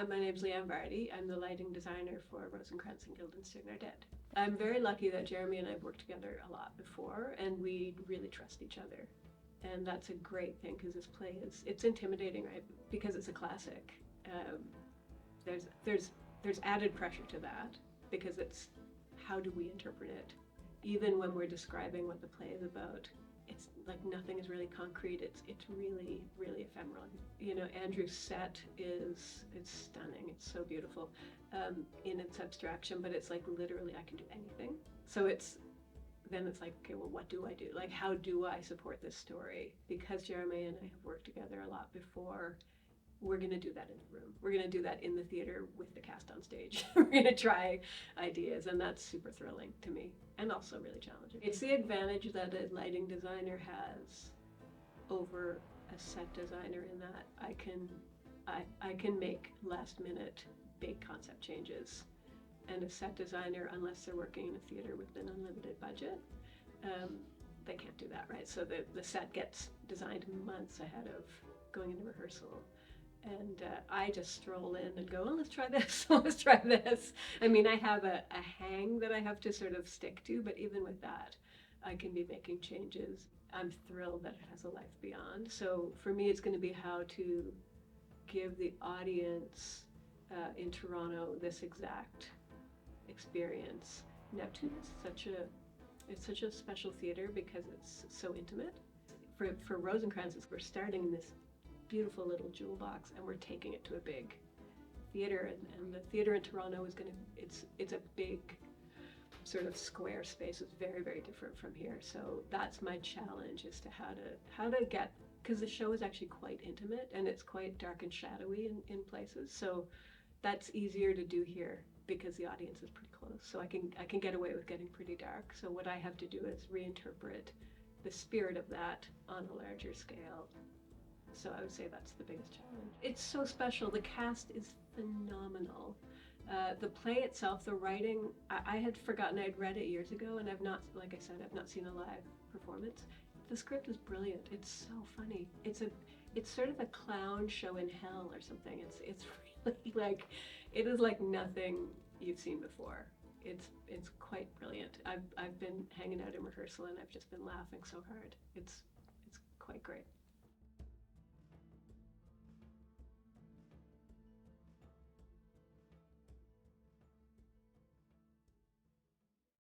My name's Leigh Vardy. I'm the lighting designer for Rosencrantz Guildenstern are Dead. I'm very lucky that Jeremy and I have worked together a lot before, and we really trust each other. And that's a great thing, because this play it's intimidating, right? Because it's a classic. There's added pressure to that, because it's how do we interpret it? Even when we're describing what the play is about, it's like nothing is really concrete. It's really, really ephemeral. You know, Andrew's set it's stunning. It's so beautiful in its abstraction, but it's like literally I can do anything. So then it's like, okay, well, what do I do? Like, how do I support this story? Because Jeremy and I have worked together a lot before, we're going to do that in the room. We're going to do that in the theater with the cast on stage. We're going to try ideas, and that's super thrilling to me, and also really challenging. It's the advantage that a lighting designer has over a set designer, in that I can make last minute big concept changes. And a set designer, unless they're working in a theater with an unlimited budget, they can't do that, right? So the set gets designed months ahead of going into rehearsal. And I just stroll in and go, oh, let's try this, let's try this. I mean, I have a hang that I have to sort of stick to, but even with that, I can be making changes. I'm thrilled that it has a life beyond. So for me, it's going to be how to give the audience in Toronto this exact experience. Neptune is such a special theater because it's so intimate. For Rosencrantz, we're starting in this beautiful little jewel box, and we're taking it to a big theater, and the theater in Toronto is it's a big sort of square space. It's very, very different from here. So that's my challenge, is to how to get, because the show is actually quite intimate and it's quite dark and shadowy in places. So that's easier to do here because the audience is pretty close. So I can get away with getting pretty dark. So what I have to do is reinterpret the spirit of that on a larger scale. So I would say that's the biggest challenge. It's so special. The cast is phenomenal. The play itself, the writing, I had forgotten. I'd read it years ago, and I've not, like I said, I've not seen a live performance. The script is brilliant. It's so funny. It's sort of a clown show in hell or something. It's really like, it is like nothing you've seen before. It's quite brilliant. I've been hanging out in rehearsal, and I've just been laughing so hard. It's quite great.